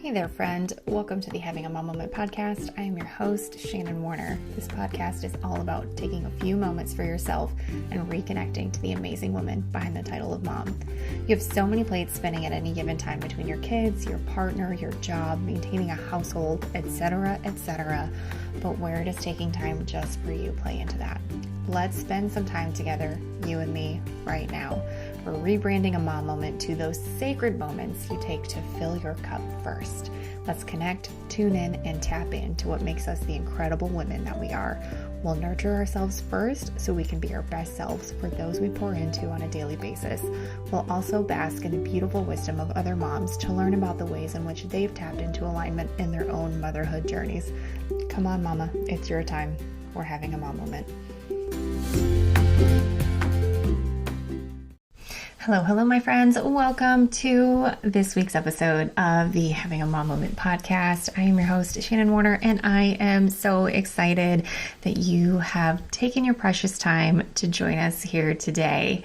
Hey there, friend. Welcome to the Having a Mom Moment podcast. I am your host, Shannon Warner. This podcast is all about taking a few moments for yourself and reconnecting to the amazing woman behind the title of mom. You have so many plates spinning at any given time between your kids, your partner, your job, maintaining a household, etc., etc. But where does taking time just for you play into that? Let's spend some time together, you and me, right now. We're rebranding a mom moment to those sacred moments you take to fill your cup first. Let's connect, tune in, and tap into what makes us the incredible women that we are. We'll nurture ourselves first so we can be our best selves for those we pour into on a daily basis. We'll also bask in the beautiful wisdom of other moms to learn about the ways in which they've tapped into alignment in their own motherhood journeys. Come on, mama, it's your time. We're having a mom moment. Hello, my friends. Welcome to this week's episode of the Having a Mom Moment podcast. I am your host, Shannon Warner, and I am so excited that you have taken your precious time to join us here today.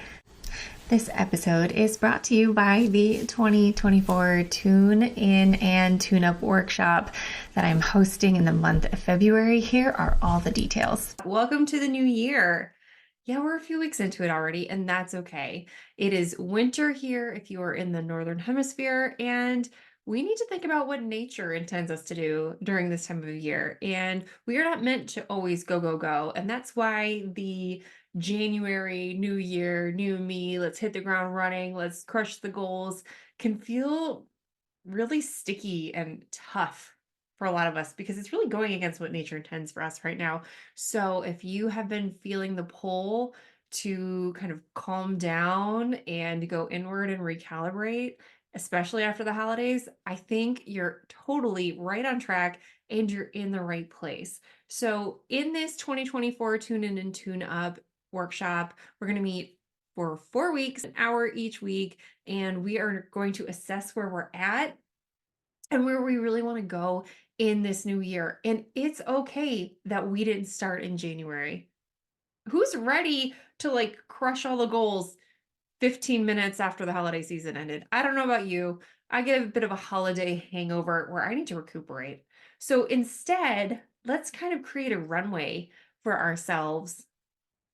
This episode is brought to you by the 2024 Tune In and Tune Up workshop that I'm hosting in the month of February. Here are all the details. Welcome to the new year. Yeah, we're a few weeks into it already, and that's okay. It is winter here if you are in the Northern Hemisphere, and we need to think about what nature intends us to do during this time of the year. And we are not meant to always go, go, go. And that's why the January, new year, new me, let's hit the ground running, let's crush the goals can feel really sticky and tough for a lot of us because it's really going against what nature intends for us right now. So if you have been feeling the pull to kind of calm down and go inward and recalibrate, especially after the holidays, I think you're totally right on track and you're in the right place. So in this 2024 Tune In and Tune Up workshop, we're going to meet for 4 weeks, an hour each week, and we are going to assess where we're at and where we really want to go in this new year. And it's okay that we didn't start in January. Who's ready to crush all the goals 15 minutes after the holiday season ended? I don't know about you. I get a bit of a holiday hangover where I need to recuperate. So instead, let's kind of create a runway for ourselves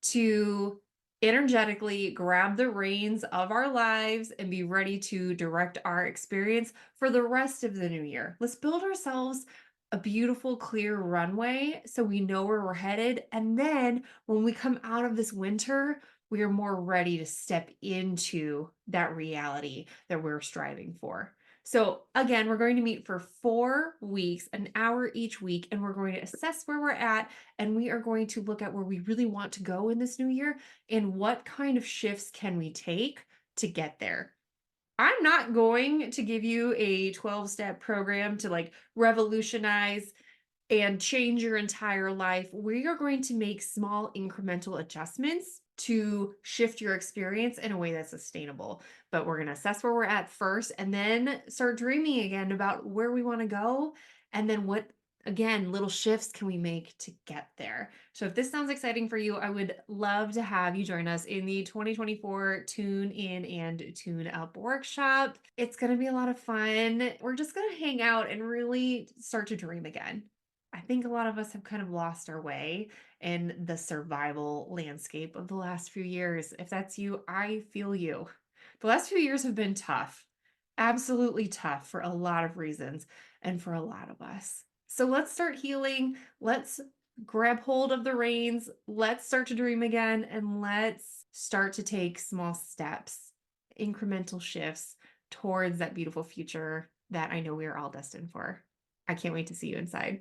to energetically grab the reins of our lives and be ready to direct our experience for the rest of the new year. Let's build ourselves a beautiful, clear runway so we know where we're headed. And then when we come out of this winter, we are more ready to step into that reality that we're striving for. So again, we're going to meet for 4 weeks, an hour each week, and we're going to assess where we're at, and we are going to look at where we really want to go in this new year and what kind of shifts can we take to get there. I'm not going to give you a 12-step program to revolutionize and change your entire life. We are going to make small incremental adjustments to shift your experience in a way that's sustainable. But we're going to assess where we're at first and then start dreaming again about where we want to go. And then what, again, little shifts can we make to get there? So if this sounds exciting for you, I would love to have you join us in the 2024 Tune In and Tune Up workshop. It's going to be a lot of fun. We're just going to hang out and really start to dream again. I think a lot of us have kind of lost our way in the survival landscape of the last few years. If that's you, I feel you. The last few years have been tough, absolutely tough for a lot of reasons and for a lot of us. So let's start healing. Let's grab hold of the reins. Let's start to dream again, and let's start to take small steps, incremental shifts towards that beautiful future that I know we are all destined for. I can't wait to see you inside.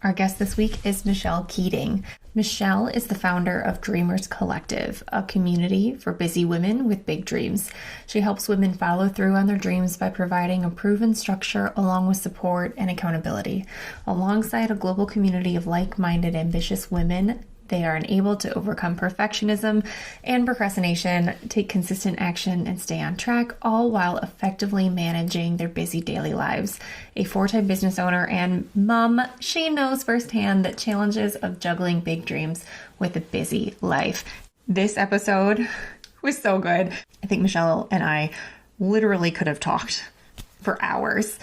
Our guest this week is Michelle Keating. Michelle is the founder of Dreamers Collective, a community for busy women with big dreams. She helps women follow through on their dreams by providing a proven structure along with support and accountability. Alongside a global community of like-minded, ambitious women, they are enabled to overcome perfectionism and procrastination, take consistent action, and stay on track, all while effectively managing their busy daily lives. A 4-time business owner and mom, she knows firsthand the challenges of juggling big dreams with a busy life. This episode was so good. I think Michelle and I literally could have talked for hours.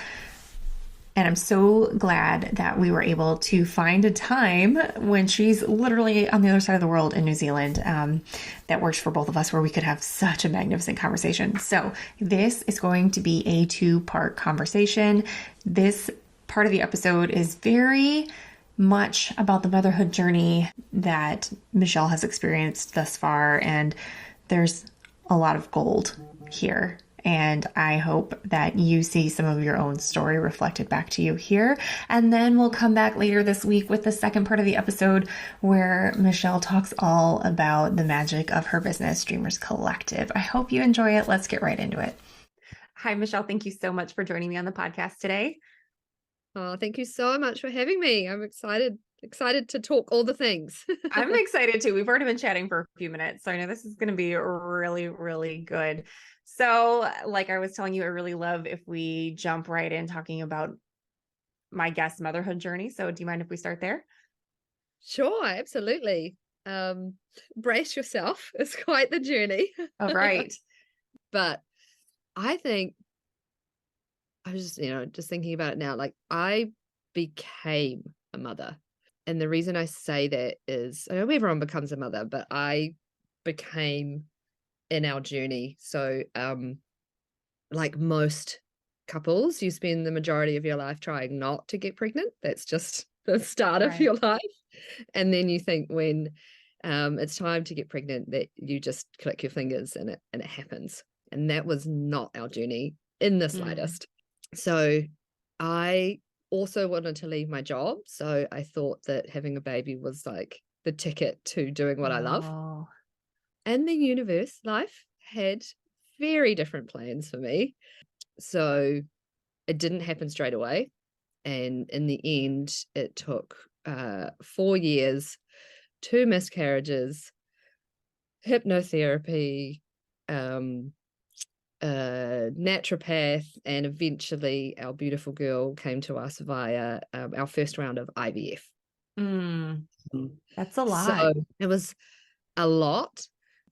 And I'm so glad that we were able to find a time when she's literally on the other side of the world in New Zealand, that works for both of us, where we could have such a magnificent conversation. So, this is going to be a two-part conversation. This part of the episode is very much about the motherhood journey that Michelle has experienced thus far, and there's a lot of gold here. And I hope that you see some of your own story reflected back to you here. And then we'll come back later this week with the second part of the episode where Michelle talks all about the magic of her business, Dreamers Collective. I hope you enjoy it. Let's get right into it. Hi, Michelle. Thank you so much for joining me on the podcast today. Oh, thank you so much for having me. I'm excited to talk all the things. I'm excited too. We've already been chatting for a few minutes, so I know this is going to be really, really good. So, like I was telling you, I really love if we jump right in talking about my guest motherhood journey. So, do you mind if we start there? Sure, absolutely. Brace yourself. It's quite the journey. All right. But I think I was just thinking about it now. Like, I became a mother. And the reason I say that is, I know everyone becomes a mother, but I became in our journey. So, like most couples, you spend the majority of your life trying not to get pregnant. That's just the start of your life. And then you think when it's time to get pregnant, that you just click your fingers and it happens. And that was not our journey in the slightest. So I also wanted to leave my job. So I thought that having a baby was like the ticket to doing what I love. And the universe, life, had very different plans for me. So it didn't happen straight away. And in the end, it took 4 years, 2 miscarriages, hypnotherapy, naturopath, and eventually our beautiful girl came to us via our first round of IVF. That's a lot. So it was a lot.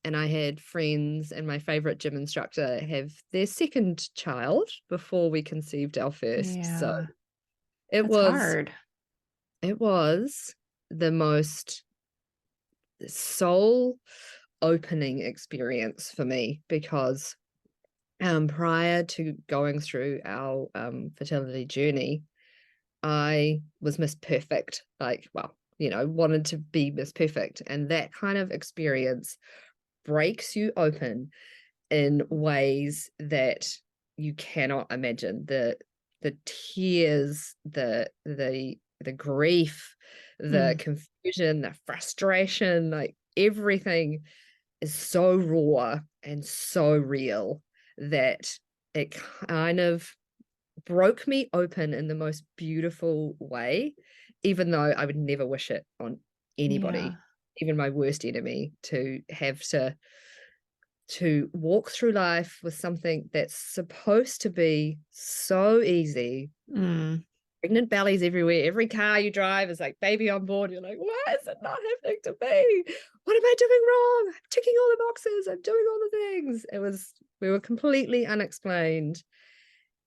And I had friends and my favorite gym instructor have their second child before we conceived our first. Yeah. So it was hard. It was the most soul opening experience for me, because prior to going through our fertility journey, I was Miss Perfect, wanted to be Miss Perfect. And that kind of experience breaks you open in ways that you cannot imagine. The tears, the grief, the confusion, the frustration, like everything is so raw and so real that it kind of broke me open in the most beautiful way, even though I would never wish it on anybody, even my worst enemy, to have to walk through life with something that's supposed to be so easy. Pregnant bellies everywhere. Every car you drive is like baby on board. You're like, why is it not happening to me? What am I doing wrong? I'm ticking all the boxes. I'm doing all the things. We were completely unexplained.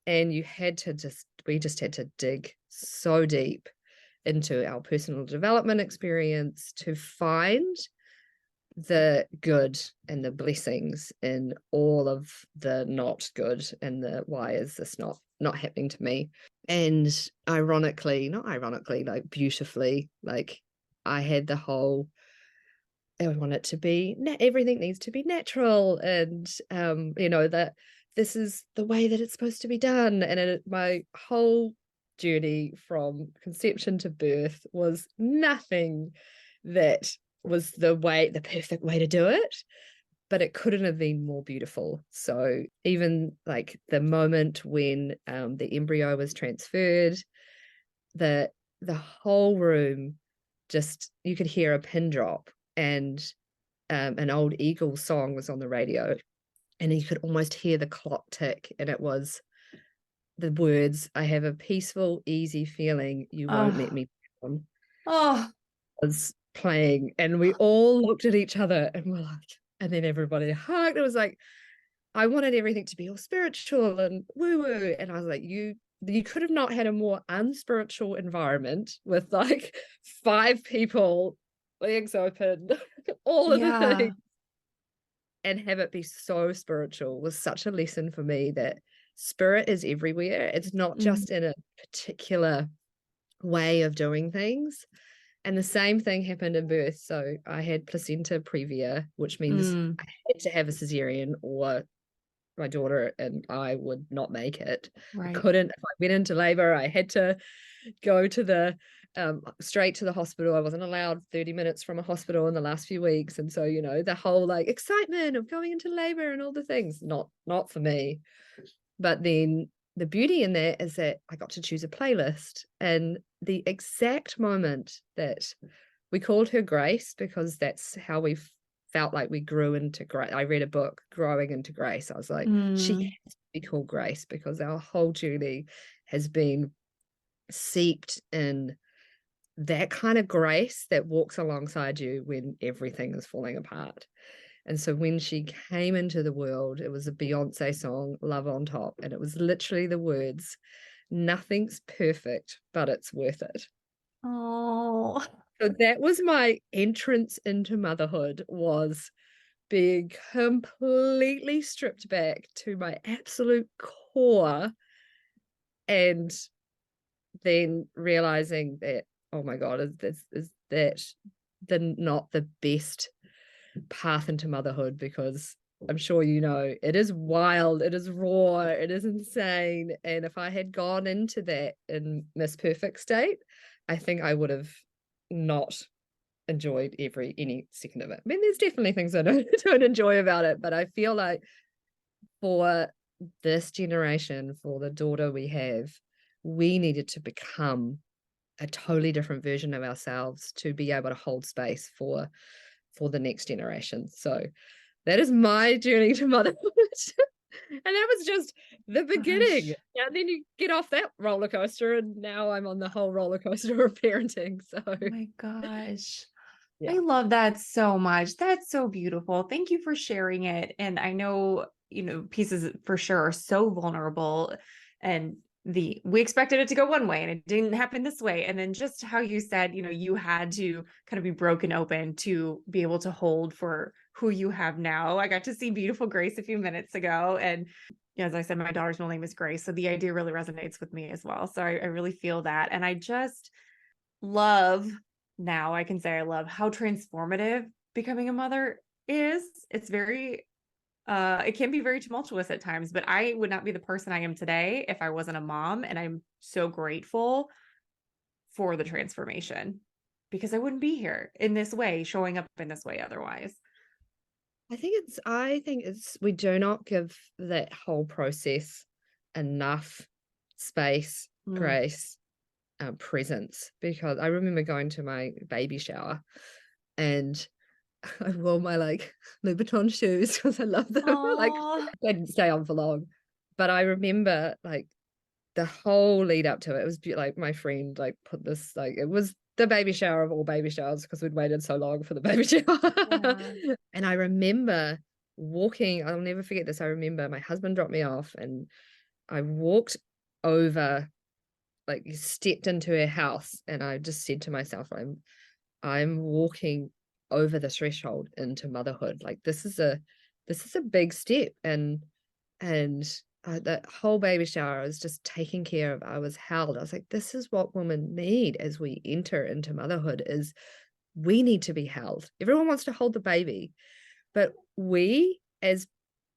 And we just had to dig so deep into our personal development experience to find the good and the blessings in all of the not good and the why is this not happening to me. And like beautifully, like I had the whole, I want it to be everything needs to be natural, and that this is the way that it's supposed to be done. And my whole journey from conception to birth was nothing that was the perfect way to do it, but it couldn't have been more beautiful. So even like the moment when the embryo was transferred, the whole room, just, you could hear a pin drop, and an old Eagles song was on the radio, and you could almost hear the clock tick, and it was the words, "I have a peaceful, easy feeling you won't let me down." Was playing, and we all looked at each other and we're like, and then everybody hugged. It was like, I wanted everything to be all spiritual and woo-woo, and I was like, you you could have not had a more unspiritual environment with like 5 people, legs open, all of the Yeah. things, and have it be so spiritual was such a lesson for me that spirit is everywhere. It's not Mm. just in a particular way of doing things. And the same thing happened in birth. So I had placenta previa, which means Mm. I had to have a cesarean or my daughter and I would not make it. I Right. couldn't, if I went into labor, I had to go to the straight to the hospital. I wasn't allowed 30 minutes from a hospital in the last few weeks. And so, the whole like excitement of going into labor and all the things, not for me. But then the beauty in that is that I got to choose a playlist. And the exact moment that we called her Grace, because that's how we felt like we grew into grace. I read a book, Growing into Grace. I was like, she Mm. has to be called Grace because our whole journey has been seeped in that kind of grace that walks alongside you when everything is falling apart. And so when she came into the world, it was a Beyonce song, Love on Top. And it was literally the words, nothing's perfect, but it's worth it. Oh. So that was my entrance into motherhood, was being completely stripped back to my absolute core, and then realizing that, oh my God, is that not the best path into motherhood? Because I'm sure it is wild, it is raw, it is insane. And if I had gone into that in Miss Perfect state, I think I would have not enjoyed any second of it. I mean, there's definitely things I don't enjoy about it, but I feel like for this generation, for the daughter we have, we needed to become a totally different version of ourselves to be able to hold space for the next generation. So that is my journey to motherhood. And that was just the beginning. Gosh. And then you get off that roller coaster, and now I'm on the whole roller coaster of parenting. So Oh my gosh. yeah. I love that so much. That's so beautiful. Thank you for sharing it. And I know, pieces for sure are so vulnerable, and we expected it to go one way and it didn't happen this way. And then just how you said, you had to kind of be broken open to be able to hold for who you have now. I got to see beautiful Grace a few minutes ago. And as I said, my daughter's middle name is Grace. So the idea really resonates with me as well. So I really feel that. And I just love, now I can say I love how transformative becoming a mother is. It's very it can be very tumultuous at times, but I would not be the person I am today if I wasn't a mom. And I'm so grateful for the transformation, because I wouldn't be here in this way, showing up in this way otherwise. I think it's we do not give that whole process enough space, Mm. grace, presence, because I remember going to my baby shower and I wore my like Louboutin shoes because I love them. Like Oh, they didn't stay on for long, but I remember like the whole lead up to it. It was like my friend like put this, like it was the baby shower of all baby showers because we'd waited so long for the baby yeah. shower. And I remember walking, I'll never forget this. I remember my husband dropped me off and I walked over, like stepped into her house, and I just said to myself, I'm walking over the threshold into motherhood. Like this is a big step. And that whole baby shower, I was just taken care of. I was held. I was like, this is what women need as we enter into motherhood, is we need to be held. Everyone wants to hold the baby, but we as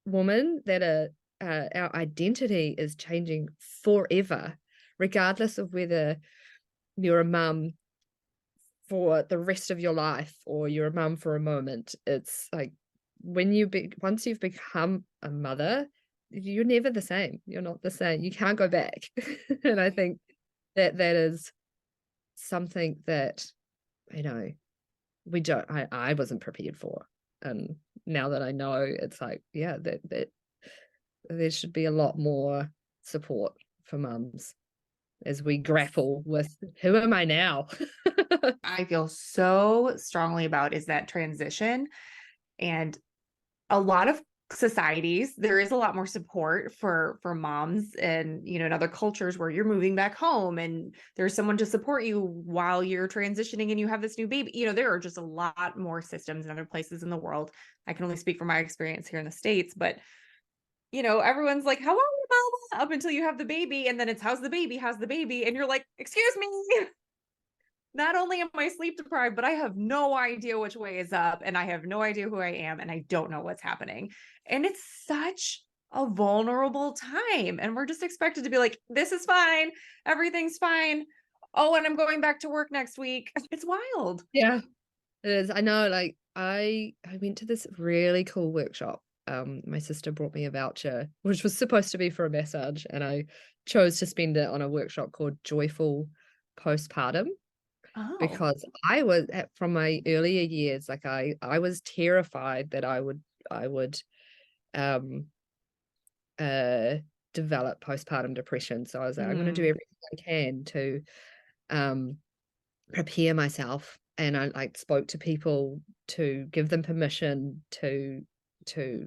women that are our identity is changing forever, regardless of whether you're a mum for the rest of your life or you're a mum for a moment. It's like once you've become a mother, you're never the same. You're not the same. You can't go back. And I think that is something that, you know, I wasn't prepared for. And now that I know, it's like, yeah, that there should be a lot more support for mums as we grapple with who am I now? I feel so strongly about is that transition. And a lot of societies, there is a lot more support for moms, and in other cultures where you're moving back home and there's someone to support you while you're transitioning and you have this new baby. There are just a lot more systems in other places in the world. I can only speak from my experience here in the States, but everyone's like, how are you, mama? Up until you have the baby, and then it's how's the baby? How's the baby? And you're like, excuse me. Not only am I sleep deprived, but I have no idea which way is up, and I have no idea who I am, and I don't know what's happening. And it's such a vulnerable time. And we're just expected to be like, this is fine. Everything's fine. Oh, and I'm going back to work next week. It's wild. Yeah, it is. I know, like I went to this really cool workshop. My sister brought me a voucher, which was supposed to be for a massage, and I chose to spend it on a workshop called Joyful Postpartum. Oh. Because I was from my earlier years, like I was terrified that I would um develop postpartum depression. So I was like, I'm going to do everything I can to prepare myself. And I like spoke to people to give them permission to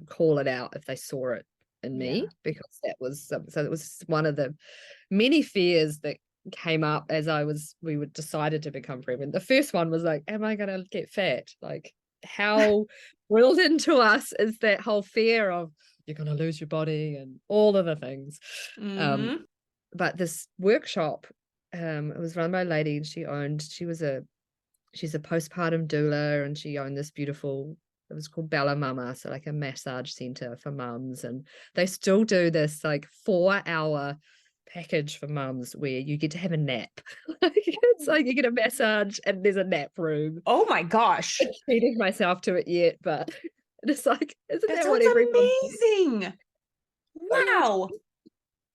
call it out if they saw it in me, because that was so it was one of the many fears that came up as we were decided to become pregnant. The first one was like, am I gonna get fat? Like, how drilled into us is that whole fear of you're gonna lose your body and all of the things. But this workshop, it was run by a lady, and she's a postpartum doula, and she owned this beautiful, it was called Bella Mama, so like a massage center for mums, and they still do this like 4-hour package for mums where you get to have a nap. It's like you get a massage and there's a nap room. Oh my gosh. I haven't treated myself to it yet, but it's like, isn't That that what sounds everyone amazing. Wow.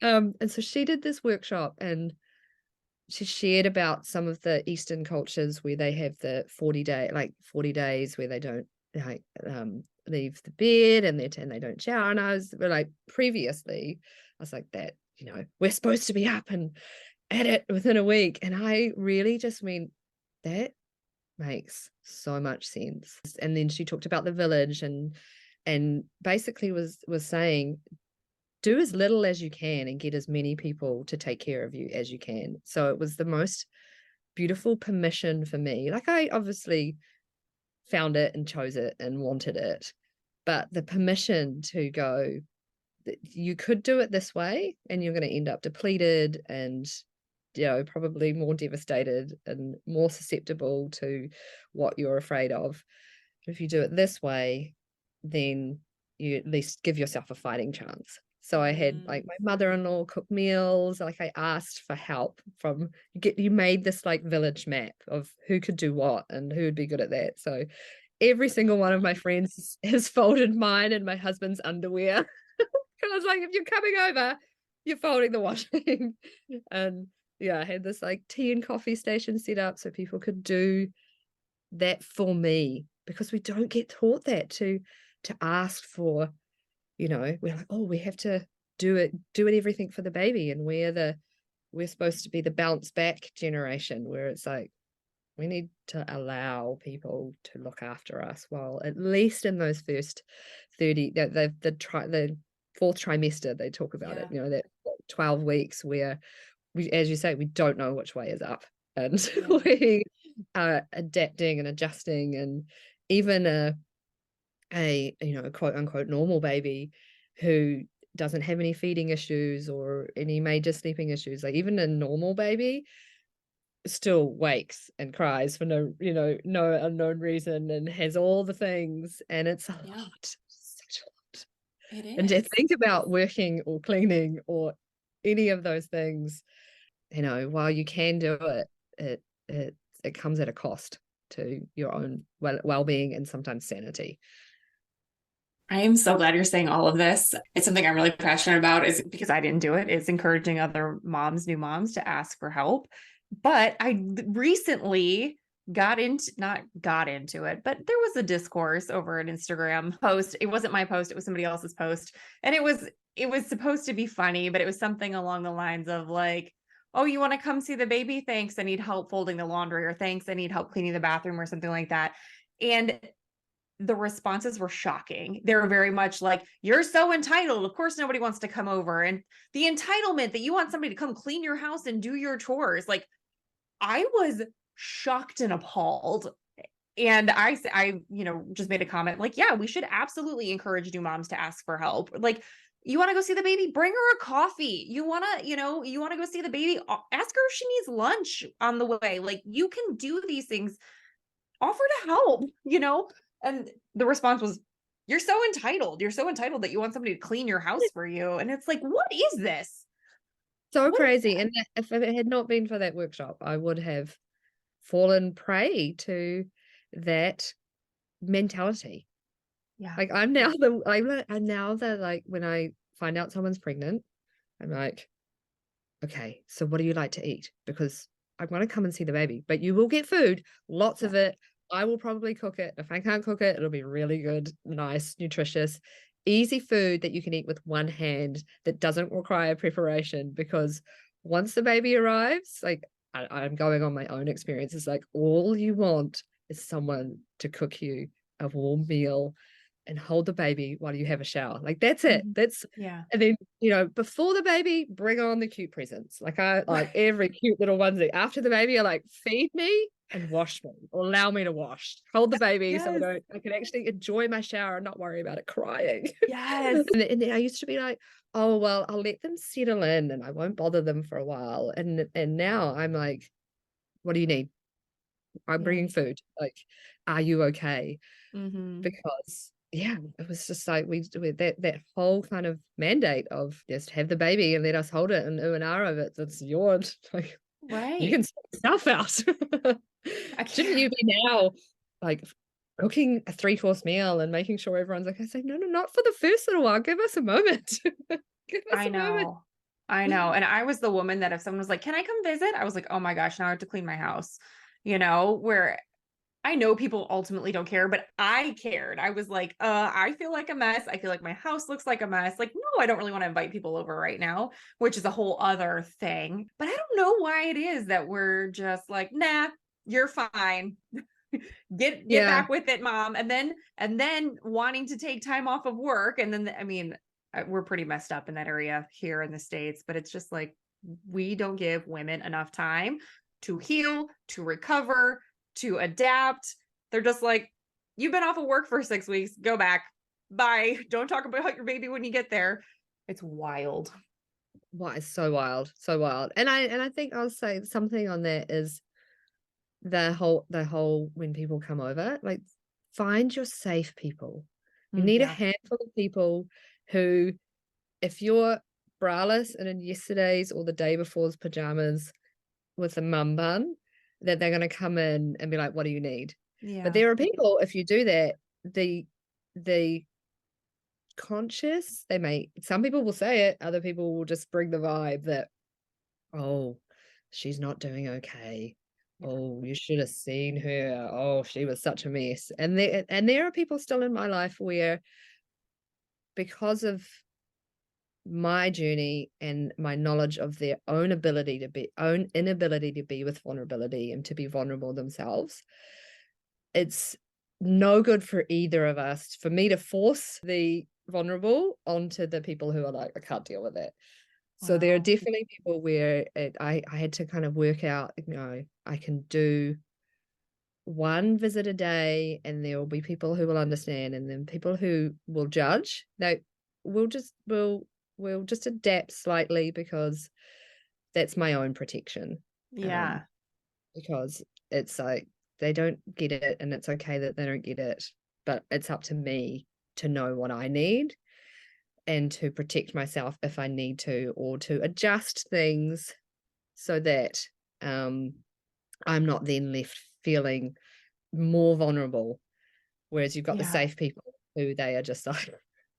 And so she did this workshop, and she shared about some of the Eastern cultures where they have the 40 days where they don't like leave the bed, and they don't shower. And I was like, previously, I was like, that, we're supposed to be up and at it within a week. And I really just went, that makes so much sense. And then she talked about the village, and basically was saying, do as little as you can and get as many people to take care of you as you can. So it was the most beautiful permission for me. Like, I obviously found it and chose it and wanted it, but the permission to go, you could do it this way and you're going to end up depleted and probably more devastated and more susceptible to what you're afraid of. But if you do it this way, then you at least give yourself a fighting chance. So I had like my mother-in-law cook meals. Like, I asked for help from you made this like village map of who could do what and who would be good at that. So every single one of my friends has folded mine and my husband's underwear. Because like, if you're coming over, you're folding the washing. And yeah, I had this like tea and coffee station set up so people could do that for me, because we don't get taught that to ask for, we're like, oh, we have to do it everything for the baby, and we're supposed to be the bounce back generation, where it's like, we need to allow people to look after us while, at least in those first 30, the fourth trimester, they talk about it, that 12 weeks where we, as you say, we don't know which way is up, and we are adapting and adjusting. And even a quote unquote normal baby who doesn't have any feeding issues or any major sleeping issues, like even a normal baby still wakes and cries for no unknown reason and has all the things, and it's a lot, such a lot. It is. And to think about working or cleaning or any of those things, while you can do it, it comes at a cost to your own well-being and sometimes sanity. I am so glad you're saying all of this. It's something I'm really passionate about, is because I didn't do it. It's encouraging other moms, new moms, to ask for help. But I recently not got into it, but there was a discourse over an Instagram post. It wasn't my post, it was somebody else's post. And it was supposed to be funny, but it was something along the lines of like, oh, you want to come see the baby? Thanks, I need help folding the laundry, or thanks, I need help cleaning the bathroom, or something like that. And the responses were shocking. They were very much like, you're so entitled. Of course, nobody wants to come over. And the entitlement that you want somebody to come clean your house and do your chores. Like, I was shocked and appalled. And I, just made a comment like, yeah, we should absolutely encourage new moms to ask for help. Like, you want to go see the baby, bring her a coffee. You want to go see the baby, ask her if she needs lunch on the way. Like, you can do these things, offer to help. And the response was, you're so entitled. You're so entitled that you want somebody to clean your house for you. And it's like, what is this? So crazy. And if it had not been for that workshop, I would have fallen prey to that mentality. Yeah. Like I'm now like when I find out someone's pregnant, I'm like, okay, so what do you like to eat? Because I want to come and see the baby, but you will get food, lots of it. I will probably cook it. If I can't cook it, it'll be really good, nice, nutritious, easy food that you can eat with one hand that doesn't require preparation. Because once the baby arrives, like I'm going on my own experiences, like all you want is someone to cook you a warm meal and hold the baby while you have a shower. Like that's it. And then, before the baby, bring on the cute presents. Like I like every cute little onesie. After the baby, I like feed me and wash me, or allow me to wash. Hold the baby so I can actually enjoy my shower and not worry about it crying. Yes. And then I used to be like, oh well, I'll let them settle in and I won't bother them for a while. And now I'm like, what do you need? I'm bringing food. Like, are you okay? Because it was just like we that whole kind of mandate of just have the baby and let us hold it and an hour of it. That's yours. Like, you can sort stuff out. Shouldn't you be now like cooking a 3-course meal and making sure everyone's like, I say, no, not for the first little while. Give us a moment. Give us a moment. I know. And I was the woman that if someone was like, can I come visit? I was like, oh my gosh, now I have to clean my house, where I know people ultimately don't care, but I cared. I was like, I feel like a mess. I feel like my house looks like a mess. Like, no, I don't really want to invite people over right now, which is a whole other thing. But I don't know why it is that we're just like, nah, you're fine. Get back with it, mom. And then wanting to take time off of work. And then, we're pretty messed up in that area here in the States, but it's just like, we don't give women enough time to heal, to recover, to adapt. They're just like, you've been off of work for 6 weeks, go back. Bye. Don't talk about your baby when you get there. It's wild. Wow, it's so wild. So wild. And I think I'll say something on that is the whole when people come over, like find your safe people. You need a handful of people who, if you're braless and in yesterday's or the day before's pajamas with a mum bun, that they're going to come in and be like, what do you need? But there are people, if you do that, the conscious, some people will say it, other people will just bring the vibe that, oh, she's not doing okay. Oh, you should have seen her. Oh, she was such a mess. And there are people still in my life where, because of my journey and my knowledge of their own inability to be with vulnerability and to be vulnerable themselves, it's no good for either of us for me to force the vulnerable onto the people who are like, I can't deal with it. So there are definitely people where I had to kind of work out, I can do one visit a day and there will be people who will understand, and then people who will judge. We'll just adapt slightly because that's my own protection. Because it's like they don't get it and it's okay that they don't get it, but it's up to me to know what I need and to protect myself if I need to, or to adjust things so that I'm not then left feeling more vulnerable. Whereas you've got the safe people who they are just like,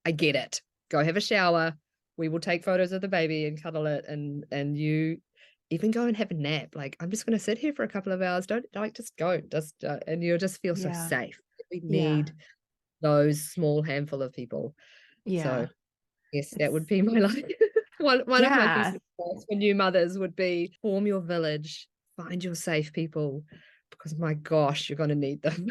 I get it. Go have a shower. We will take photos of the baby and cuddle it, and you even go and have a nap. Like, I'm just going to sit here for a couple of hours. Don't like, just go, and you'll just feel so safe. We need those small handful of people. So yes, that would be my life. One of my pieces of advice for new mothers would be form your village, find your safe people, because my gosh, you're going to need them.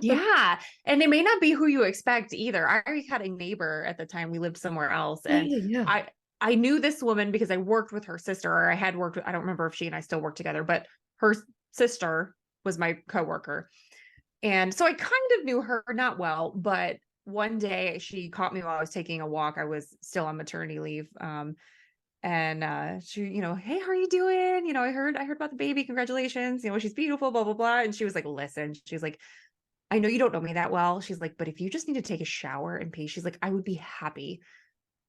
Yeah. And it may not be who you expect either. I had a neighbor at the time, we lived somewhere else, and Yeah. I knew this woman because I worked with her sister, or I had worked with, I don't remember if she and I still work together, but her sister was my coworker. And so I kind of knew her, not well, but one day she caught me while I was taking a walk. I was still on maternity leave. And she, hey, how are you doing? I heard about the baby. Congratulations. She's beautiful, blah, blah, blah. And she was like, listen, she's like, I know you don't know me that well. She's like, but if you just need to take a shower and pee, she's like, I would be happy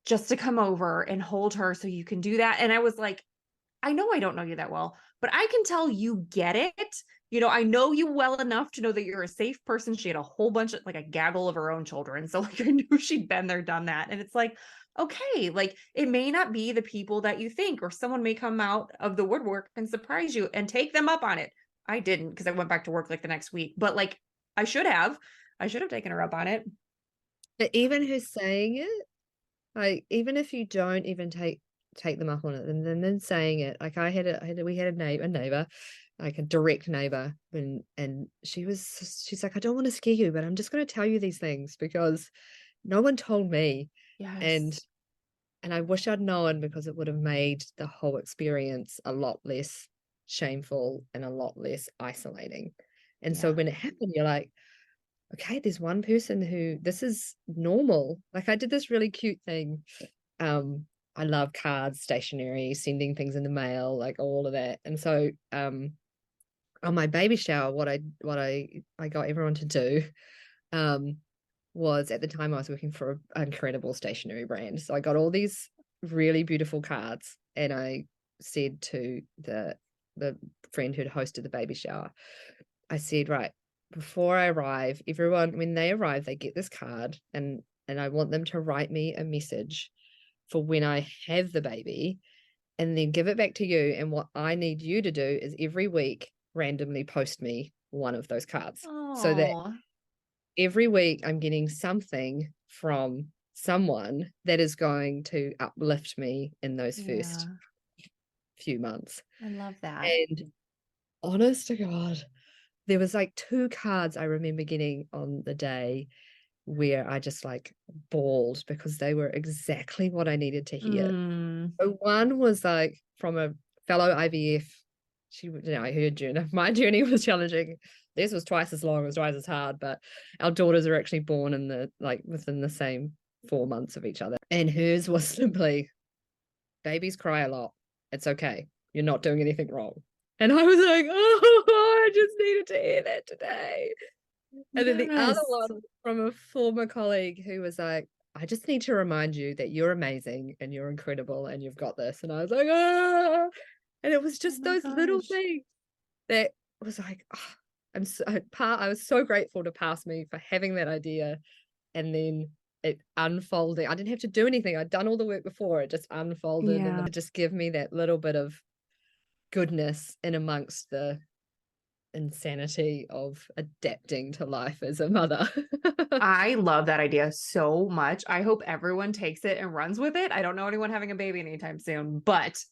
just to come over and hold her so you can do that. And I was like, I know I don't know you that well, but I can tell you get it. I know you well enough to know that you're a safe person. She had a whole bunch of, like, a gaggle of her own children. So like I knew she'd been there, done that. And it's like, okay, like it may not be the people that you think, or someone may come out of the woodwork and surprise you and take them up on it. I didn't, because I went back to work like the next week, but like I should have. I should have taken her up on it. But even who's saying it, like, even if you don't even take them up on it, and then saying it, like we had a neighbor, like a direct neighbor, and she's like, I don't want to scare you, but I'm just going to tell you these things because no one told me. and Yes. and I wish I'd known, because it would have made the whole experience a lot less shameful and a lot less isolating. And so Yeah. when it happened, you're like, okay, there's one person who this is normal. Like, I did this really cute thing. I love cards, stationery, sending things in the mail, like all of that. And so on my baby shower, what I got everyone to do um was, at the time I was working for an incredible stationery brand. So I got all these really beautiful cards, and I said to the friend who'd hosted the baby shower, I said, right, before I arrive, everyone, when they arrive, they get this card, and I want them to write me a message for when I have the baby, and then give it back to you. And what I need you to do is every week randomly post me one of those cards, so that Oh, every week I'm getting something from someone that is going to uplift me in those yeah. first few months. I love that. And honest to God, there was like 2 cards I remember getting on the day where I just like bawled, because they were exactly what I needed to hear. Mm, So one was like from a fellow IVF. Her journey, my journey was challenging. This was twice as long, it was twice as hard, but our daughters are actually born within the same 4 months of each other. And hers was simply, babies cry a lot. It's okay. You're not doing anything wrong. And I was like, oh, I just needed to hear that today. And then the other yes. one from a former colleague who was like, I just need to remind you that you're amazing and you're incredible and you've got this. And I was like, ah. And it was Oh just my those little gosh. things that was like, oh, I was so grateful to pass me for having that idea. And then it unfolding. I didn't have to do anything. I'd done all the work before. It just unfolded, and Yeah. it just give me that little bit of goodness in amongst the insanity of adapting to life as a mother. I love that idea so much. I hope everyone takes it and runs with it. I don't know anyone having a baby anytime soon, but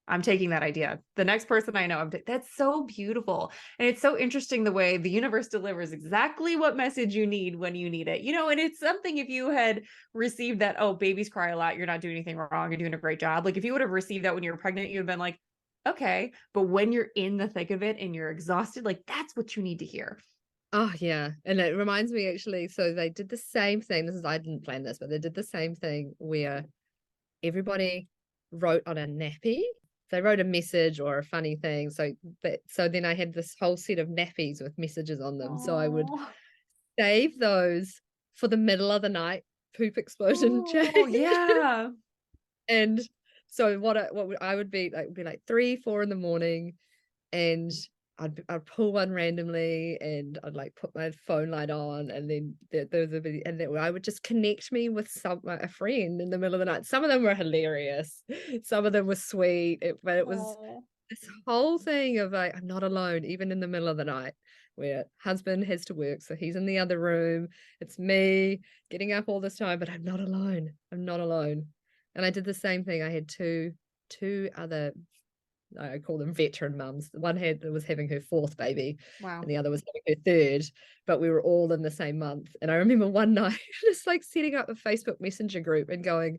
I'm taking that idea. The next person I know, that's so beautiful. And it's so interesting the way the universe delivers exactly what message you need when you need it. And it's something, if you had received that, oh, babies cry a lot, you're not doing anything wrong, you're doing a great job. Like if you would have received that when you were pregnant, you'd have been like, okay. But when you're in the thick of it and you're exhausted, like that's what you need to hear. Oh yeah. And it reminds me, actually, so they did the same thing. I didn't plan this, but they did the same thing where everybody wrote on a nappy. They wrote a message or a funny thing. So then I had this whole set of nappies with messages on them. So I would Oh, save those for the middle of the night poop explosion change. oh yeah. And so I would be like, 3, 4 in the morning, and I'd pull one randomly, and I'd like put my phone light on, and then I would just connect me with a friend in the middle of the night. Some of them were hilarious, some of them were sweet, but it was Oh, this whole thing of like, I'm not alone, even in the middle of the night, where husband has to work, so he's in the other room. It's me getting up all this time, but I'm not alone. I'm not alone. And I did the same thing. I had two other I call them veteran mums. The one was having her fourth baby, Wow. and the other was having her third, but we were all in the same month. And I remember one night just like setting up a Facebook Messenger group and going,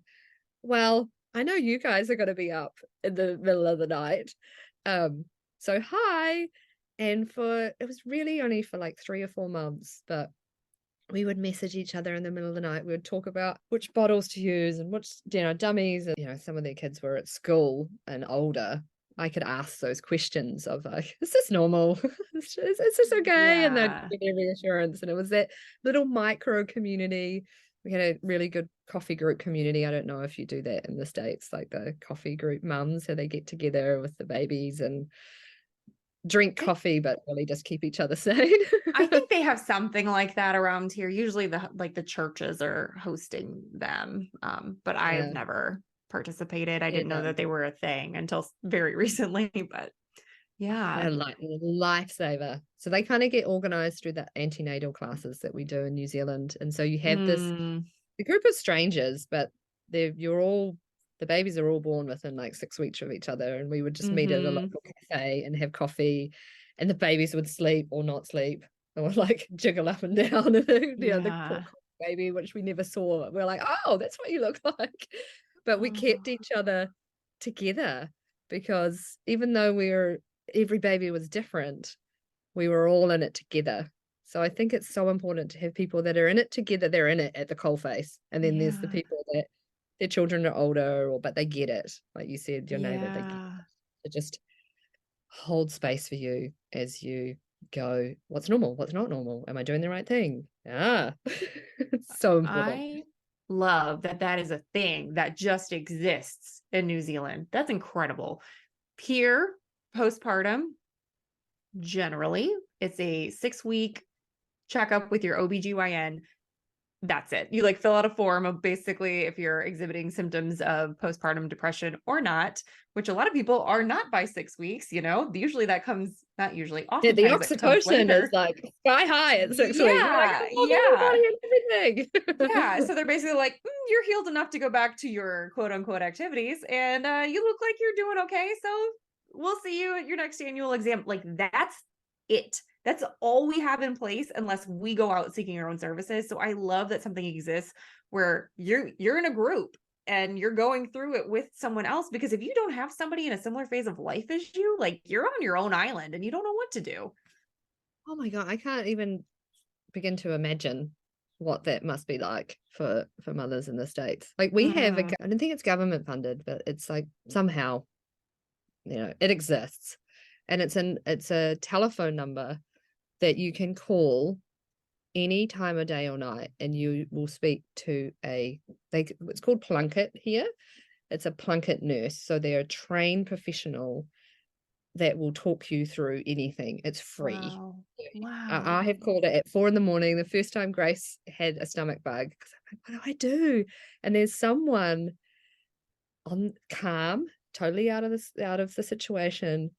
well, I know you guys are going to be up in the middle of the night. So hi. And it was really only for like 3 or 4 months, but we would message each other in the middle of the night. We would talk about which bottles to use and which, dummies. And, some of their kids were at school and older. I could ask those questions of like, is this normal? is this okay? And they'd Yeah. give me reassurance. And it was that little micro community. We had a really good coffee group community. I don't know if you do that in the States, like the coffee group mums, how they get together with the babies and drink coffee, but really just keep each other sane. I think they have something like that around here. Usually the churches are hosting them. But I have never participated. I didn't know that they were a thing until very recently, but yeah. They're like a lifesaver. So they kind of get organized through the antenatal classes that we do in New Zealand. And so you have the group of strangers, but the babies are all born within like 6 weeks of each other. And we would just meet at a local cafe and have coffee, and the babies would sleep or not sleep or like jiggle up and down. The poor baby, which we never saw. We're like, oh, that's what you look like. But we kept each other together because even though every baby was different, we were all in it together. So I think it's so important to have people that are in it together. They're in it at the coalface. And then there's the people that their children are older, but they get it. Like you said, your neighbor, they get it. To just hold space for you as you go, what's normal? What's not normal? Am I doing the right thing? It's so important. I love that is a thing that just exists in New Zealand. That's incredible. Here, postpartum, generally, it's a 6-week checkup with your OBGYN. That's it. You like fill out a form of basically if you're exhibiting symptoms of postpartum depression or not, which a lot of people are not by 6 weeks. Usually that comes, not usually, oftentimes the oxytocin is like sky high at 6 weeks. Like, body and everything. Yeah. So they're basically like, you're healed enough to go back to your quote unquote activities, and you look like you're doing okay. So we'll see you at your next annual exam. Like that's it. That's all we have in place unless we go out seeking our own services. So I love that something exists where you're in a group and you're going through it with someone else, because if you don't have somebody in a similar phase of life as you, like you're on your own island and you don't know what to do. Oh my God, I can't even begin to imagine what that must be like for mothers in the States. Like we have I don't think it's government funded, but it's like somehow, it exists. And it's a telephone number that you can call any time of day or night, and you will speak to it's called Plunket here. It's a Plunket nurse. So they're a trained professional that will talk you through anything. It's free. Wow. I have called it at 4 a.m. the first time Grace had a stomach bug, because I'm like, what do I do? And there's someone calm, totally out of the situation,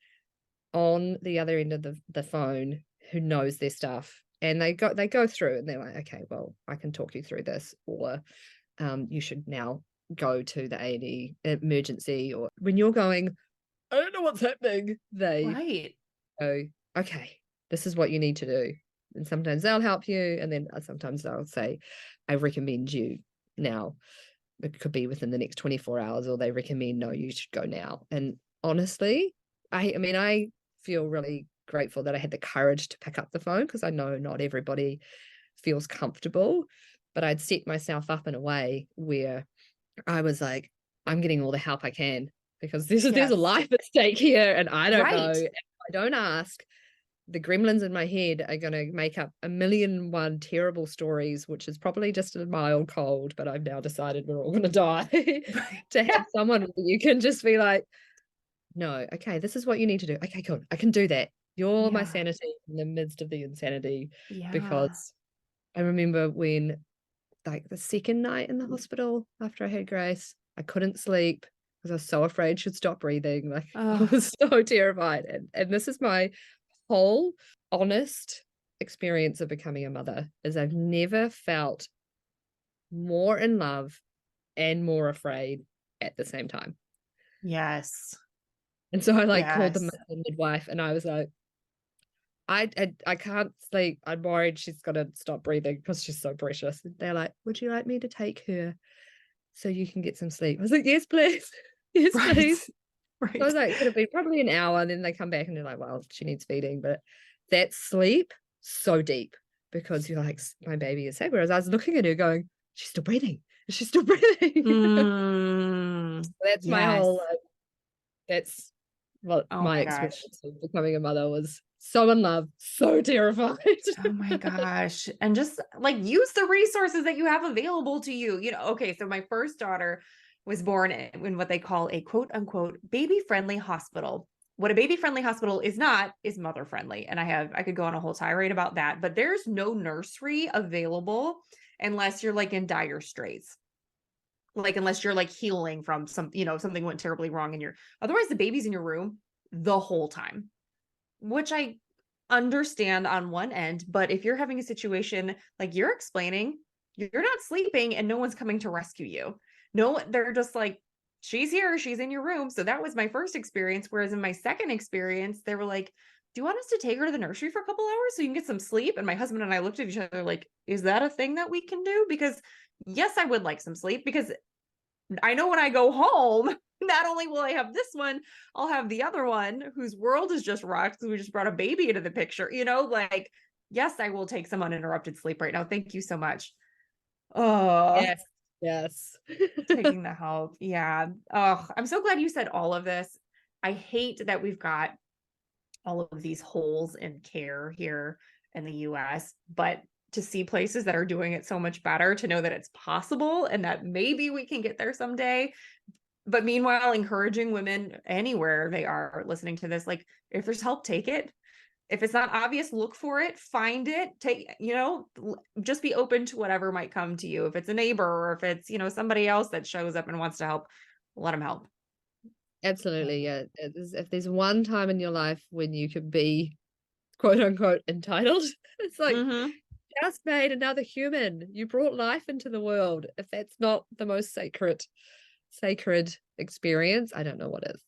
on the other end of the phone, who knows their stuff. And they go through and they're like, okay, well, I can talk you through this, or you should now go to the A&E emergency. Or when you're going, I don't know what's happening, they go, okay, this is what you need to do. And sometimes they'll help you, and then sometimes they'll say, I recommend you now. It could be within the next 24 hours, or they recommend, no, you should go now. And honestly, I feel really grateful that I had the courage to pick up the phone, because I know not everybody feels comfortable, but I'd set myself up in a way where I was like, I'm getting all the help I can, because there's a life at stake here, and I don't know. If I don't ask, the gremlins in my head are going to make up 1,000,001 terrible stories, which is probably just a mild cold, but I've now decided we're all going to die. To have someone you can just be like, no, okay, this is what you need to do. Okay, cool, I can do that. You're my sanity in the midst of the insanity. Because I remember when, like, the second night in the hospital after I had Grace, I couldn't sleep because I was so afraid she'd stop breathing. Like, I was so terrified. And this is my whole honest experience of becoming a mother, is I've never felt more in love and more afraid at the same time. Yes. And so I like called Yes. the midwife, and I was like, I can't sleep. I'm worried she's gonna stop breathing because she's so precious. And they're like, would you like me to take her so you can get some sleep? I was like, yes, please. Yes, please. Right. So I Right. was like, it'll be probably an hour, and then they come back and they're like, well, she needs feeding. But that sleep, so deep, because you're like, my baby is safe. Whereas I was looking at her going, she's still breathing. She's still breathing. That's my Yes. whole, that's what Oh my my gosh. experience of becoming a mother was. So in love, so terrified. Oh my gosh. And just like use the resources that you have available to you. Okay, so my first daughter was born in what they call a quote unquote baby friendly hospital. What a baby friendly hospital is not is mother friendly. And I could go on a whole tirade about that, but there's no nursery available unless you're like in dire straits. Like unless you're like healing from something went terribly wrong in your otherwise the baby's in your room the whole time, which I understand on one end, but if you're having a situation like you're explaining, you're not sleeping and no one's coming to rescue you. No, they're just like, she's here, she's in your room. So that was my first experience. Whereas in my second experience, they were like, do you want us to take her to the nursery for a couple hours so you can get some sleep? And my husband and I looked at each other like, is that a thing that we can do? Because yes, I would like some sleep because I know when I go home, not only will I have this one, I'll have the other one whose world is just rocked because we just brought a baby into the picture. Like, yes, I will take some uninterrupted sleep right now. Thank you so much. Oh, Yes, yes. taking the help. Yeah. Oh, I'm so glad you said all of this. I hate that we've got all of these holes in care here in the US, but to see places that are doing it so much better, to know that it's possible and that maybe we can get there someday. But meanwhile, encouraging women anywhere they are listening to this, like if there's help, take it. If it's not obvious, look for it, find it, just be open to whatever might come to you. If it's a neighbor or if it's, somebody else that shows up and wants to help, let them help. Absolutely, yeah. If there's one time in your life when you could be quote unquote entitled, it's like Mm-hmm. just made another human. You brought life into the world. If that's not the most sacred experience, I don't know what is.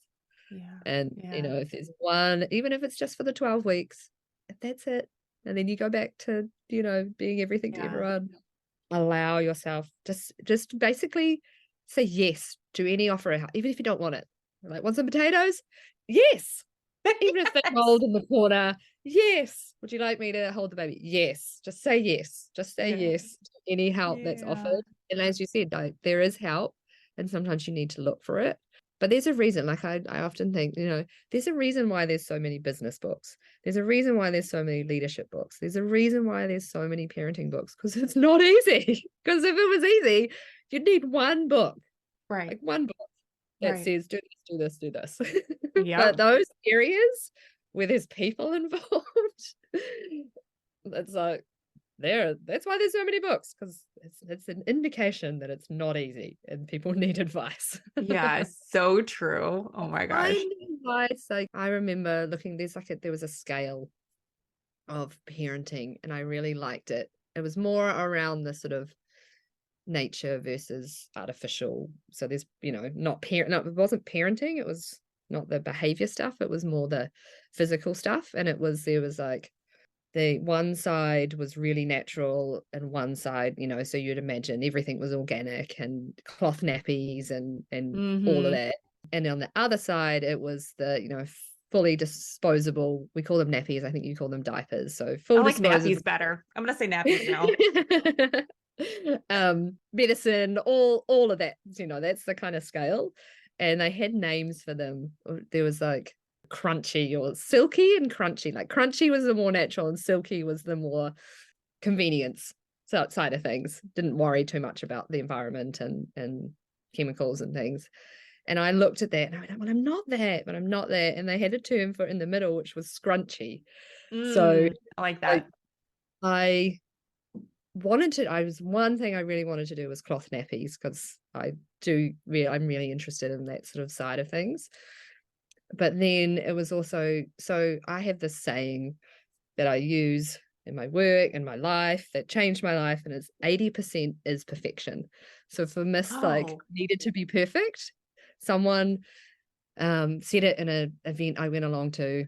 Yeah. And Yeah. if there's one, even if it's just for the 12 weeks, if that's it, and then you go back to being everything to Yeah. everyone, allow yourself just basically say yes to any offer, even if you don't want it. Like, want some potatoes? Yes. Even if they're Yes. rolled in the corner, yes. Would you like me to hold the baby? Yes. Just say yes. Just say Yeah. yes to any help that's Yeah. offered. And as you said, like, there is help, and sometimes you need to look for it. But there's a reason. Like, I often think, there's a reason why there's so many business books. There's a reason why there's so many leadership books. There's a reason why there's so many parenting books, because it's not easy. Because if it was easy, you'd need one book, Right. like one book that Right. says do this, do this, do this. But Yep. those areas where there's people involved, it's like that's why there's so many books, because it's an indication that it's not easy and people need advice. Yeah. So true. Oh my gosh. Find advice. Like, I remember looking, there was a scale of parenting, and I really liked it. It was more around the sort of nature versus artificial. So there's, not parent, no, it wasn't parenting, it was not the behavior stuff, it was more the physical stuff. And there was like, the one side was really natural, and one side, so you'd imagine everything was organic and cloth nappies and all of Mm-hmm. that. And on the other side, it was the, fully disposable. We call them nappies. I think you call them diapers. So I full like disposable. nappies better. I'm gonna say nappies now. Medicine, all of that, that's the kind of scale. And they had names for them. There was like crunchy or silky and crunchy. Like, crunchy was the more natural and silky was the more convenience side of things. Didn't worry too much about the environment and chemicals and things. And I looked at that and I went, well, I'm not that, but I'm not that. And they had a term for in the middle, which was scrunchy. So I like like, that. I was one thing I really wanted to do was cloth nappies, because I'm really interested in that sort of side of things. But then it was also, so I have this saying that I use in my work and my life that changed my life, and it's 80% is perfection. So for Miss, like, Oh, needed to be perfect, someone said it in an event I went along to,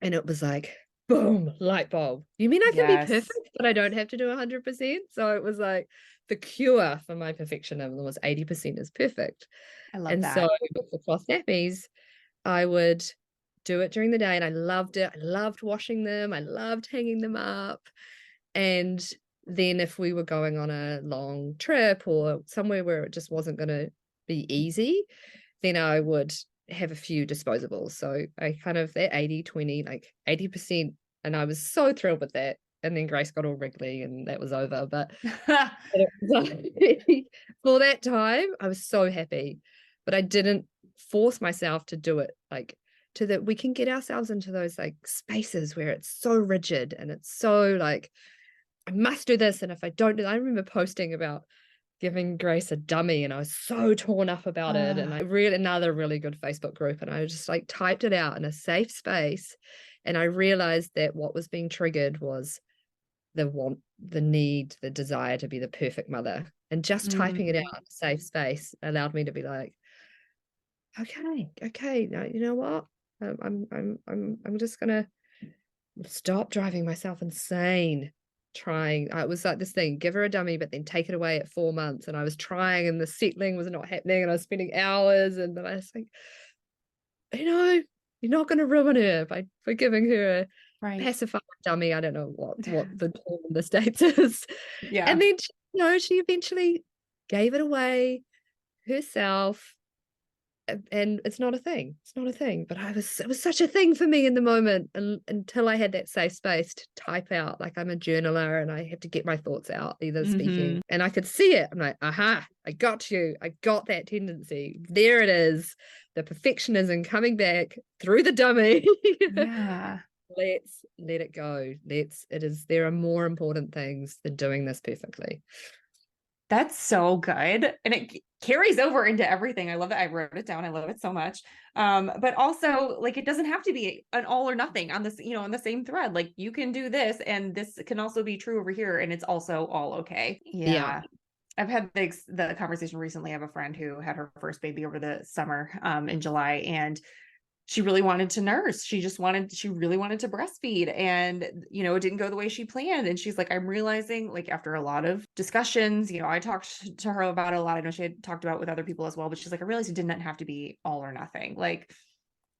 and it was like, boom, light bulb. You mean I can be Yes. perfect, but I don't have to do 100%? So it was like the cure for my perfectionism was 80% is perfect. I love And so that. with the cloth nappies, I would do it during the day, and I loved it. I loved washing them. I loved hanging them up. And then if we were going on a long trip or somewhere where it just wasn't going to be easy, then I would have a few disposables. So I kind of that 80-20, like 80%. And I was so thrilled with that. And then Grace got all wriggly and that was over. But it was like, for that time, I was so happy. But I didn't force myself to do it like to that we can get ourselves into those like spaces where it's so rigid and it's so like I must do this. And if I don't do I remember posting about giving Grace a dummy and I was so torn up about it. And I read another really good Facebook group and I just like typed it out in a safe space. And I realized that what was being triggered was the want, the need, the desire to be the perfect mother. And just typing it out in a safe space allowed me to be like, okay, no, you know what? I'm just gonna stop driving myself insane trying. It was like this thing, give her a dummy but then take it away at 4 months, and I was trying and the settling was not happening and I was spending hours, and then I was like, you're not going to ruin her by giving her a Right. pacifier dummy. I don't know what the term in the States is. Yeah. And then she eventually gave it away herself, and it's not a thing. It's not a thing. But it was such a thing for me in the moment, and until I had that safe space to type out. Like I'm a journaler and I have to get my thoughts out, either speaking, and I could see it. I'm like, aha, I got you. I got that tendency. There it is. The perfectionism coming back through the dummy. Yeah. Let's let it go. There are more important things than doing this perfectly. That's so good. And it carries over into everything. I love it. I wrote it down. I love it so much. But also like it doesn't have to be an all or nothing on this, on the same thread. Like you can do this and this can also be true over here and it's also all okay. Yeah. Yeah. I've had the conversation recently. I have a friend who had her first baby over the summer in July, and she really wanted to nurse. She really wanted to breastfeed, and it didn't go the way she planned. And she's like, I'm realizing, like, after a lot of discussions, I talked to her about it a lot. I know she had talked about it with other people as well, but she's like, I realized it did not have to be all or nothing. Like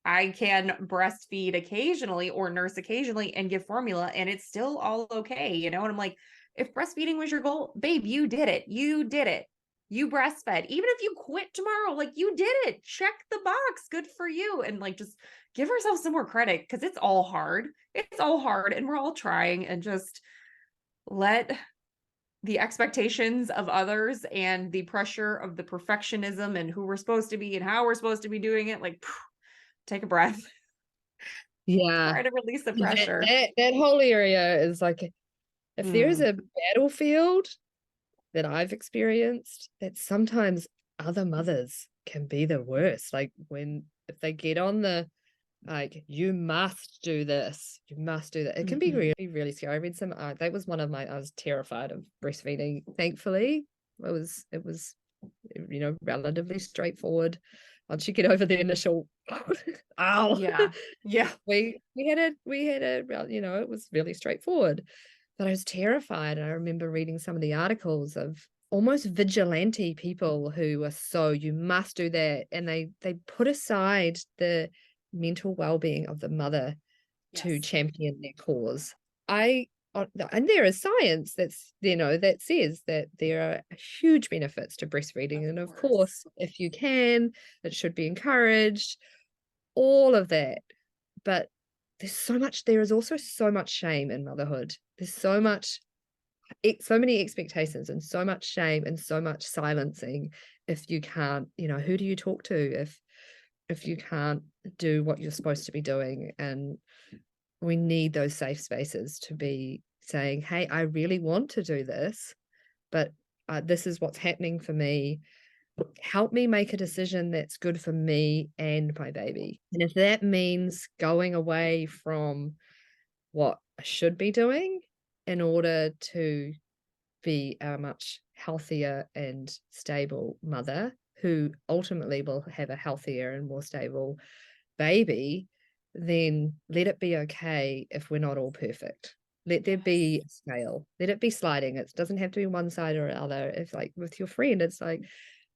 I can breastfeed occasionally or nurse occasionally and give formula and it's still all okay, and I'm like, if breastfeeding was your goal, babe, you did it. You breastfed. Even if you quit tomorrow, like you did it. Check the box. Good for you. And like just give ourselves some more credit because it's all hard. It's all hard and we're all trying, and just let the expectations of others and the pressure of the perfectionism and who we're supposed to be and how we're supposed to be doing it, like take a breath. Yeah. Try to release the That, pressure. that, that whole area is like, if there's a battlefield that I've experienced, that sometimes other mothers can be the worst. Like if they get on the, like, you must do this, you must do that. It can be really, really scary. I read that was one of I was terrified of breastfeeding. Thankfully, it was relatively straightforward. Once you get over the initial, ow, Yeah. we had a it was really straightforward, but I was terrified. And I remember reading some of the articles of almost vigilante people who are so, you must do that, and they put aside the mental well-being of the mother to champion their cause. And there is science that says that there are huge benefits to breastfeeding, and of course, if you can, it should be encouraged, all of that. But there is also so much shame in motherhood. There's so many expectations and so much shame and so much silencing if you can't, who do you talk to if you can't do what you're supposed to be doing? And we need those safe spaces to be saying, hey, I really want to do this, but this is what's happening for me. Help me make a decision that's good for me and my baby. And if that means going away from what I should be doing in order to be a much healthier and stable mother, who ultimately will have a healthier and more stable baby, then let it be okay if we're not all perfect. Let there be a scale. Let it be sliding. It doesn't have to be one side or other. If like with your friend, it's like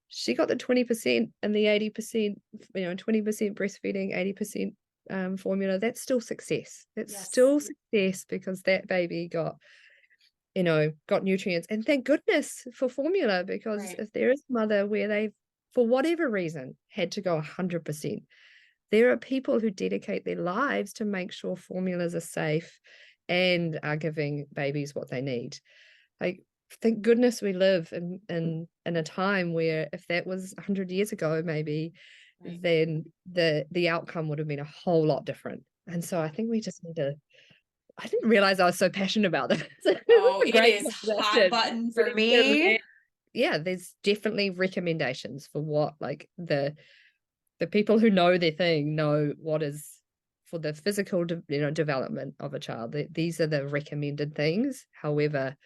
she got the 20% and the 80%, 20% breastfeeding, 80% formula. That's still success. That's still success because that baby got nutrients. And thank goodness for formula, because if there is a mother where they've, for whatever reason, had to go 100%, there are people who dedicate their lives to make sure formulas are safe and are giving babies what they need. Like, thank goodness we live in a time where if that was 100 years ago, maybe, then the outcome would have been a whole lot different. And so I think we just need to, I didn't realize I was so passionate about this. Oh, it is hot button for me. Yeah, there's definitely recommendations for what, like, the people who know their thing know what is for the physical development of a child. These are the recommended things. However,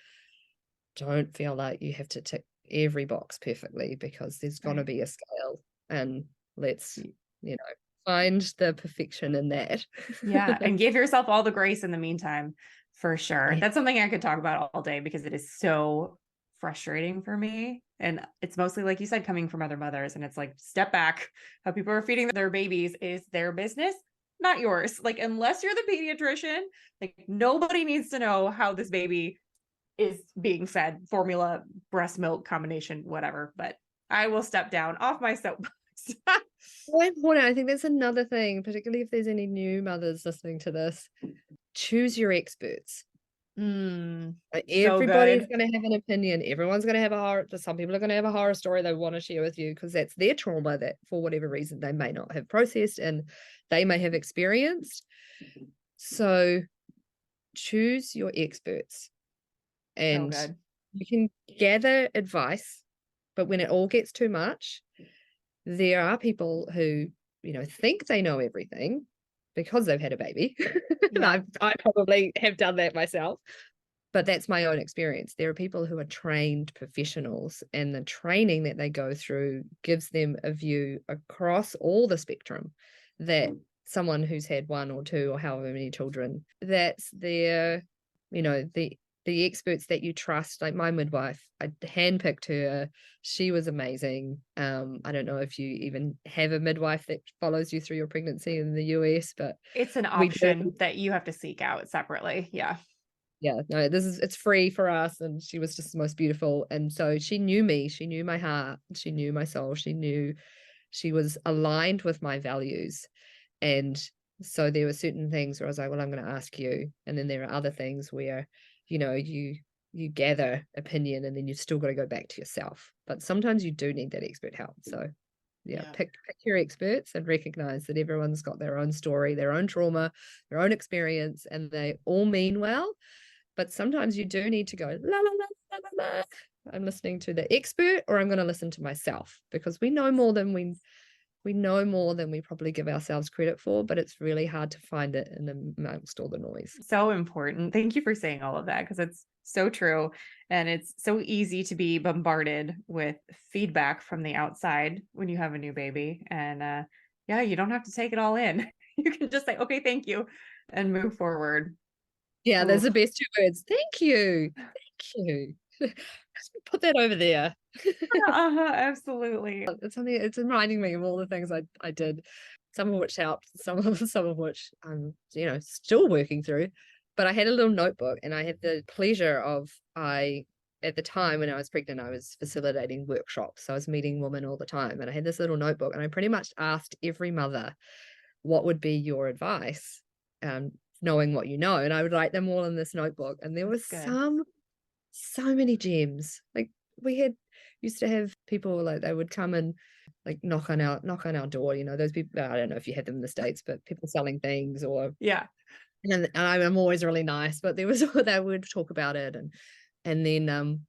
don't feel like you have to tick every box perfectly, because there's going to be a scale, and let's find the perfection in that. Yeah, and give yourself all the grace in the meantime, for sure. Yeah. That's something I could talk about all day, because it is so frustrating for me. And it's mostly, like you said, coming from other mothers, and it's like, step back. How people are feeding their babies is their business, not yours. Like, unless you're the pediatrician, like, nobody needs to know how this baby is being fed, formula, breast milk combination, whatever. But I will step down off my soapbox. So important. I think that's another thing, particularly if there's any new mothers listening to this. Choose your experts. Everybody's going to have an opinion. Everyone's going to have a horror. Some people are going to have a horror story they want to share with you, because that's their trauma that, for whatever reason, they may not have processed and they may have experienced. So choose your experts, and you can gather advice, but when it all gets too much, there are people who think they know everything because they've had a baby. And I probably have done that myself, but that's my own experience. There are people who are trained professionals, and the training that they go through gives them a view across all the spectrum that someone who's had one or two or however many children, that's their, the experts that you trust. Like my midwife, I handpicked her. She was amazing. I don't know if you even have a midwife that follows you through your pregnancy in the US, but it's an option that you have to seek out separately. Yeah, no, it's free for us. And she was just the most beautiful. And so she knew me, she knew my heart, she knew my soul, she was aligned with my values. And so there were certain things where I was like, well, I'm going to ask you. And then there are other things where, you gather opinion, and then you've still got to go back to yourself. But sometimes you do need that expert help. So pick your experts, and recognize that everyone's got their own story, their own trauma, their own experience, and they all mean well. But sometimes you do need to go, la, la, la, la, la, la. I'm listening to the expert, or I'm going to listen to myself, because we know more than we probably give ourselves credit for, but it's really hard to find it amongst all the noise. So important. Thank you for saying all of that, because it's so true. And it's so easy to be bombarded with feedback from the outside when you have a new baby. And you don't have to take it all in. You can just say, okay, thank you, and move forward. Yeah, there's the best two words. Thank you. Thank you. Put that over there. Absolutely. It's reminding me of all the things I did, some of which helped, some of which I'm still working through. But I had a little notebook, and I had the pleasure of, at the time when I was pregnant, I was facilitating workshops. So I was meeting women all the time, and I had this little notebook, and I pretty much asked every mother, what would be your advice, knowing what you know, and I would write them all in this notebook. And there was so many gems. Like, we used to have people, like, they would come and like knock on our door, those people, I don't know if you had them in the States, but people selling things, or and I'm always really nice, but there was they would talk about it, and then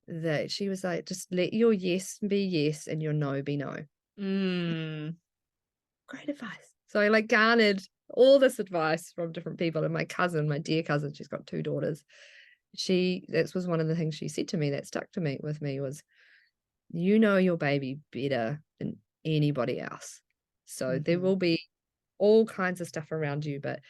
that she was like, just let your yes be yes and your no be no. Great advice. So I garnered all this advice from different people. And my dear cousin, she's got 2 daughters, that was one of the things she said to me that stuck with me was, You know your baby better than anybody else. So there will be all kinds of stuff around you, but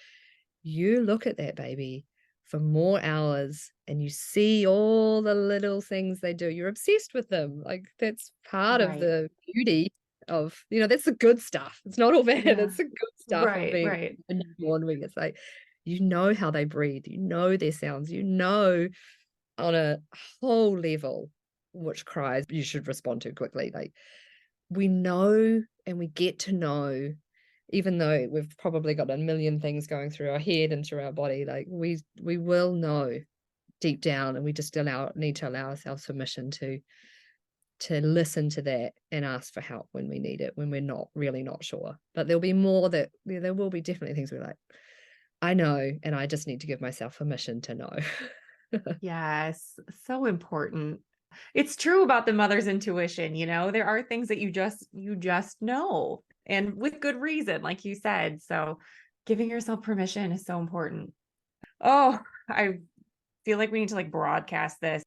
you look at that baby for more hours and you see all the little things they do. You're obsessed with them. Like that's part of Right. the beauty of, that's the good stuff. It's not all bad. Yeah. It's the good stuff of Right, being right. a newborn wing. It's like, how they breathe, their sounds, on a whole level which cries you should respond to quickly. Like we know and we get to know, even though we've probably got a million things going through our head and through our body, like we will know deep down, and we just need to allow ourselves permission to listen to that and ask for help when we need it, when we're not sure. But there'll be more that there will be definitely things we're like, I know, and I just need to give myself permission to know. Yes, so important. It's true about the mother's intuition, there are things that you just know, and with good reason, like you said. So giving yourself permission is so important. Oh, I feel like we need to broadcast this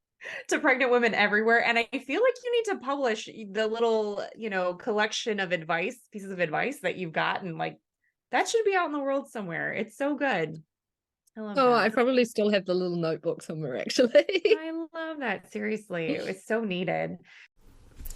to pregnant women everywhere. And I feel like you need to publish the little, collection of pieces of advice that you've gotten. Like that should be out in the world somewhere. It's so good. I love I that. probably still have the little notebook somewhere, actually. I love that. Seriously, it was so needed.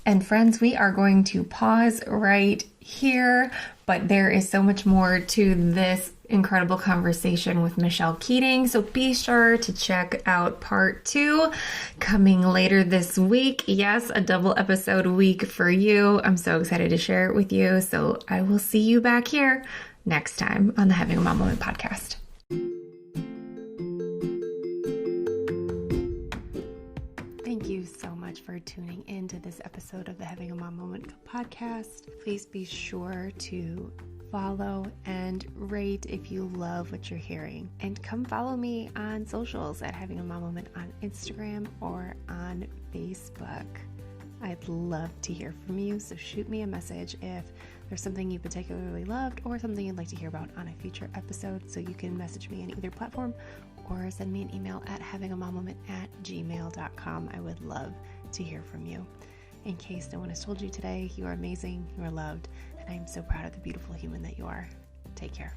And friends, we are going to pause right here, but there is so much more to this incredible conversation with Michelle Keating. So be sure to check out part 2 coming later this week. Yes, a double episode week for you. I'm so excited to share it with you. So I will see you back here next time on the Having a Mom Moment podcast. Thank you so much for tuning into this episode of the Having a Mom Moment podcast. Please be sure to follow and rate if you love what you're hearing. And come follow me on socials at Having a Mom Moment on Instagram or on Facebook. I'd love to hear from you, so shoot me a message if there's something you particularly loved or something you'd like to hear about on a future episode. So you can message me on either platform or send me an email at havingamoment@gmail.com. I would love to hear from you. In case no one has told you today, you are amazing, you are loved, and I am so proud of the beautiful human that you are. Take care.